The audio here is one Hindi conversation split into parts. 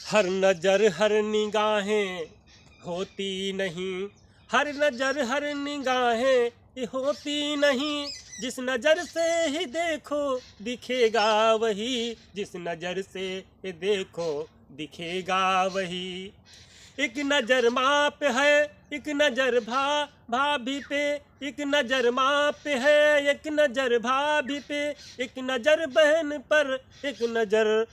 हर नजर हर निगाहें होती नहीं, हर नजर हर निगाहें ये होती नहीं। जिस नजर से ही देखो दिखेगा वही, जिस नजर से ही देखो दिखेगा वही। एक नजर माँ पे है, एक नजर भाभी पे, एक नजर माँ पे है, एक नजर भाभी पे, एक नजर बहन पर, एक नजर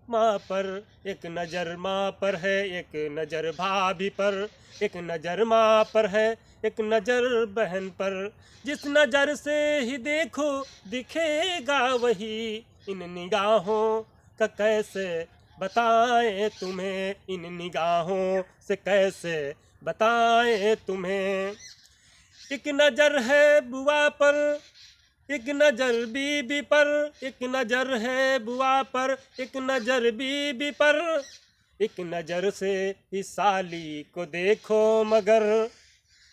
माँ पर, एक नजर माँ पर है, एक नजर भाभी पर, एक नजर माँ पर है, एक नजर बहन पर। जिस नजर से ही देखो दिखेगा वही। इन निगाहों का कैसे बताएं तुम्हें, इन निगाहों से कैसे बताएं तुम्हें। एक नजर है बुआ पर, एक नजर बीबी पर, एक नजर है बुआ पर, एक नजर बीबी पर। एक नजर से इस साली को देखो मगर,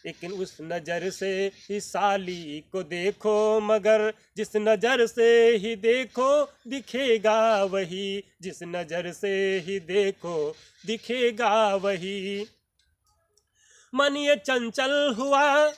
लेकिन उस नजर से इस साली को देखो मगर। जिस नजर से ही देखो दिखेगा वही, जिस नजर से ही देखो दिखेगा वही। मन ये चंचल हुआ,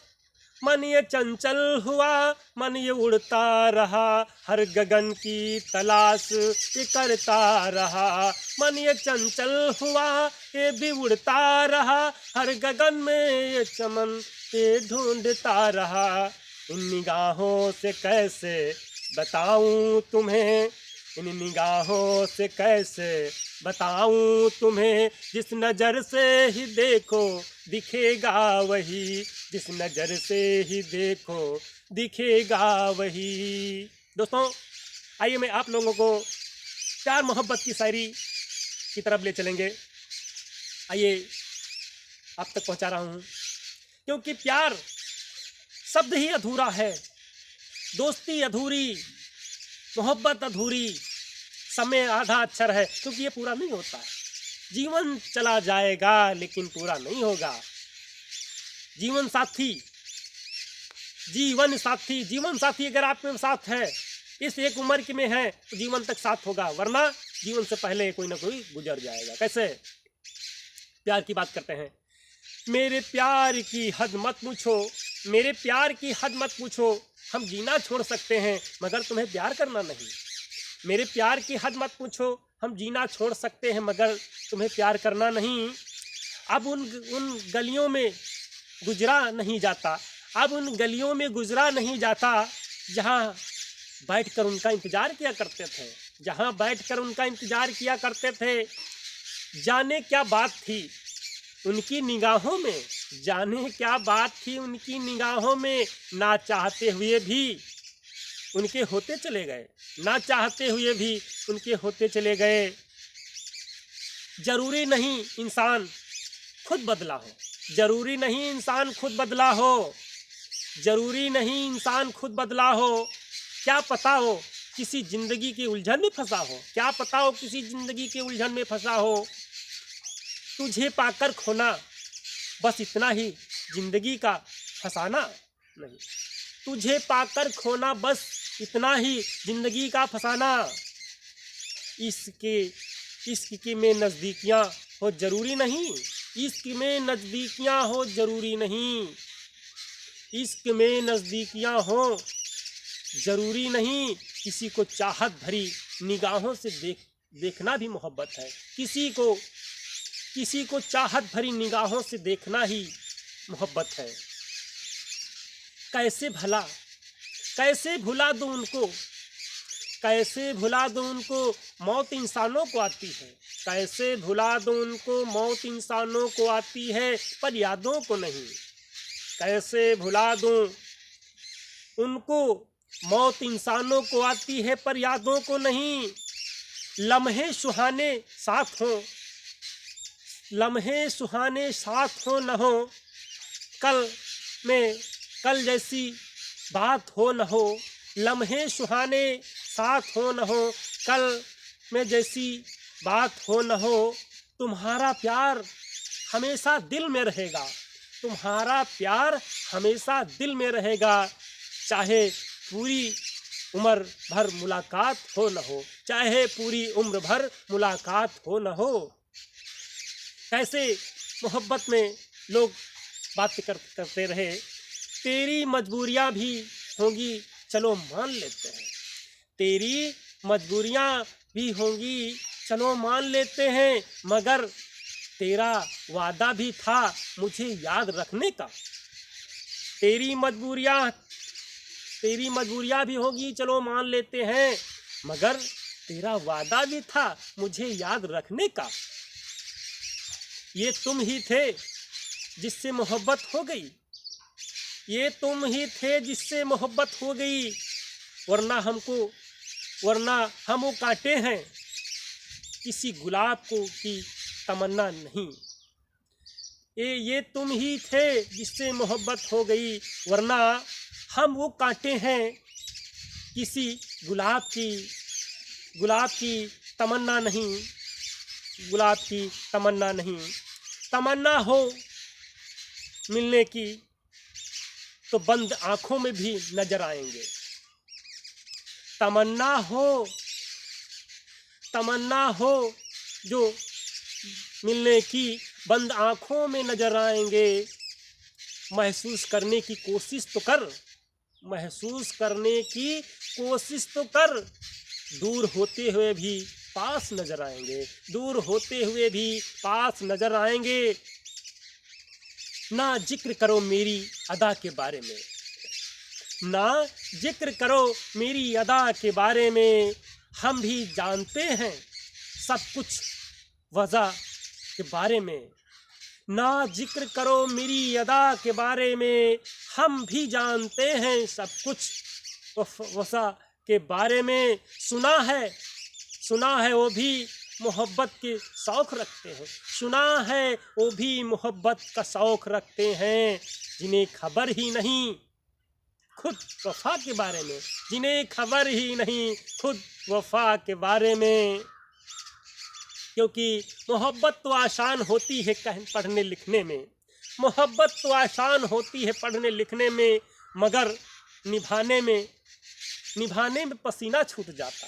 मन ये चंचल हुआ, मन ये उड़ता रहा, हर गगन की तलाश ये करता रहा। मन ये चंचल हुआ, ये भी उड़ता रहा, हर गगन में ये चमन ये ढूंढता रहा। इन निगाहों से कैसे बताऊं तुम्हें, इन निगाहों से कैसे बताऊं तुम्हें। जिस नजर से ही देखो दिखेगा वही, जिस नजर से ही देखो दिखेगा वही। दोस्तों, आइए मैं आप लोगों को प्यार मोहब्बत की शायरी की तरफ ले चलेंगे। आइए आप तक पहुंचा रहा हूं, क्योंकि प्यार शब्द ही अधूरा है, दोस्ती अधूरी, मोहब्बत अधूरी, समय आधा अक्षर है, क्योंकि ये पूरा नहीं होता है। जीवन चला जाएगा लेकिन पूरा नहीं होगा। जीवन साथी, जीवन साथी, जीवन साथी अगर आपके साथ है, इस एक उम्र के में है तो जीवन तक साथ होगा, वरना जीवन से पहले कोई ना कोई गुजर जाएगा। कैसे? प्यार की बात करते हैं। मेरे प्यार की हद मत पूछो, मेरे प्यार की हद मत पूछो, हम जीना छोड़ सकते हैं मगर तुम्हें प्यार करना नहीं। मेरे प्यार की हद मत पूछो, हम जीना छोड़ सकते हैं मगर तुम्हें प्यार करना नहीं। अब उन गलियों में गुजरा नहीं जाता, अब उन गलियों में गुजरा नहीं जाता जहाँ बैठकर उनका इंतजार किया करते थे, जहाँ बैठकर उनका इंतजार किया करते थे। जाने क्या बात थी उनकी निगाहों में, जाने क्या बात थी उनकी निगाहों में, ना चाहते हुए भी उनके होते चले गए, ना चाहते हुए भी उनके होते चले गए। जरूरी नहीं इंसान खुद बदला हो, जरूरी नहीं इंसान खुद बदला हो, जरूरी नहीं इंसान खुद बदला हो। क्या पता हो किसी जिंदगी की उलझन में फंसा हो, क्या पता हो किसी जिंदगी की उलझन में फंसा हो। तुझे पाकर खोना बस इतना ही जिंदगी का फसाना नहीं, तुझे पाकर खोना बस इतना ही जिंदगी का फसाना। इश्क में नज़दीकियाँ हो जरूरी नहीं, इश्क में नज़दीकियाँ हो जरूरी नहीं, इश्क में नज़दीकियाँ हो जरूरी नहीं। किसी को चाहत भरी निगाहों से देखना भी मोहब्बत है, किसी को चाहत भरी निगाहों से देखना ही मोहब्बत है। कैसे भुला दूं उनको, कैसे भुला दूं उनको, मौत इंसानों को आती है। कैसे भुला दूं उनको, मौत इंसानों को आती है पर यादों को नहीं। कैसे भुला दूं उनको, मौत इंसानों को आती है पर यादों को नहीं। लम्हे सुहाने साथ हों, लम्हे सुहाने साथ हो न हो, कल जैसी बात हो न हो। लम्हे सुहाने साथ हो न हो, कल में जैसी बात हो न हो। तुम्हारा प्यार हमेशा दिल में रहेगा, तुम्हारा प्यार हमेशा दिल में रहेगा। चाहे पूरी उम्र भर मुलाकात हो न हो, चाहे पूरी उम्र भर मुलाकात हो न हो। कैसे मोहब्बत में लोग बात करते रहे, तेरी मजबूरियां भी होंगी चलो मान लेते हैं, तेरी मजबूरियां भी होंगी चलो मान लेते हैं, मगर तेरा वादा भी था मुझे याद रखने का। तेरी मजबूरियां भी होंगी चलो मान लेते हैं, मगर तेरा वादा भी था मुझे याद रखने का। ये तुम ही थे जिससे मोहब्बत हो गई, ये तुम ही थे जिससे मोहब्बत हो गई, वरना हम वो कांटे हैं किसी गुलाब को की तमन्ना नहीं। ये तुम ही थे जिससे मोहब्बत हो गई, वरना हम वो कांटे हैं किसी गुलाब की तमन्ना नहीं, गुलाब की तमन्ना नहीं। तमन्ना हो मिलने की तो बंद आंखों में भी नजर आएंगे, तमन्ना हो जो मिलने की बंद आंखों में नजर आएंगे। महसूस करने की कोशिश तो कर, दूर होते हुए भी पास नजर आएंगे, ना जिक्र करो मेरी अदा के बारे में, हम भी जानते हैं सब कुछ वजह के बारे में। ना जिक्र करो मेरी अदा के बारे में, हम भी जानते हैं सब कुछ वजह के बारे में। सुना है वो भी मोहब्बत के शौक़ रखते हैं, सुना है वो भी मोहब्बत का शौक़ रखते हैं, जिन्हें खबर ही नहीं खुद वफा के बारे में, जिन्हें खबर ही नहीं खुद वफा के बारे में। क्योंकि मोहब्बत तो आसान होती है पढ़ने लिखने में, मोहब्बत तो आसान होती है पढ़ने लिखने में, मगर निभाने में पसीना छूट जाता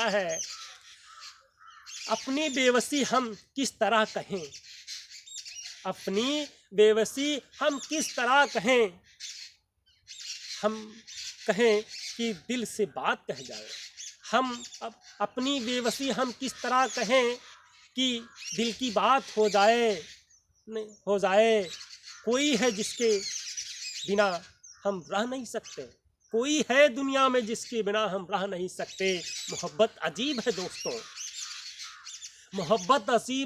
है, अपनी बेबसी हम किस तरह कहें, हम कहें कि दिल से बात कह जाए, हम अपनी बेबसी हम किस तरह कहें कि दिल की बात हो जाए। कोई है जिसके बिना हम रह नहीं सकते, कोई है दुनिया में जिसके बिना हम रह नहीं सकते। मोहब्बत अजीब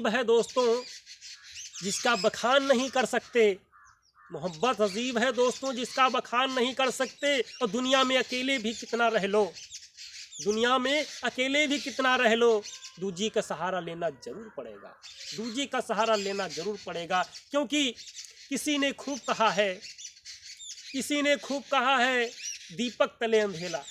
है दोस्तों, जिसका बखान नहीं कर सकते। मोहब्बत अजीब है दोस्तों, जिसका बखान नहीं कर सकते। और दुनिया में अकेले भी कितना रह लो, दूजी का सहारा लेना जरूर पड़ेगा, क्योंकि किसी ने खूब कहा है दीपक तले अंधेला।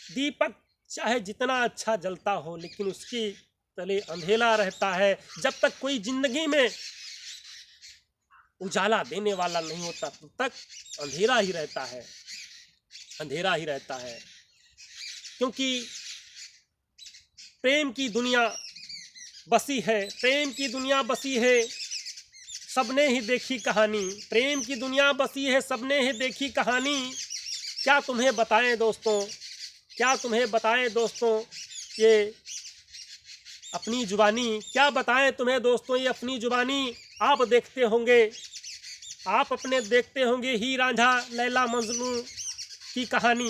दीपक चाहे जितना अच्छा जलता हो, लेकिन उसके तले अंधेला रहता है। जब तक कोई जिंदगी में उजाला देने वाला नहीं होता, तब तक अंधेरा ही रहता है। क्योंकि प्रेम की दुनिया बसी है, सबने ही देखी कहानी। क्या तुम्हें बताएं दोस्तों ये अपनी जुबानी, क्या बताएं तुम्हें दोस्तों ये अपनी जुबानी। आप देखते होंगे हीर रांझा लैला मजनू की कहानी,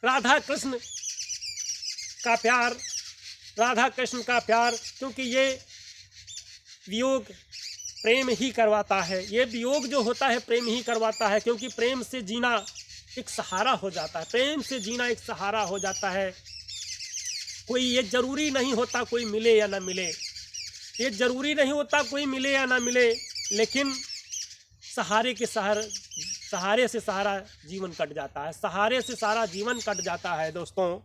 राधा कृष्ण का प्यार, क्योंकि ये वियोग प्रेम ही करवाता है, ये वियोग जो होता है प्रेम ही करवाता है। क्योंकि प्रेम से जीना एक सहारा हो जाता है, कोई ये जरूरी नहीं होता कोई मिले या ना मिले, लेकिन सहारे से सारा जीवन कट जाता है, दोस्तों।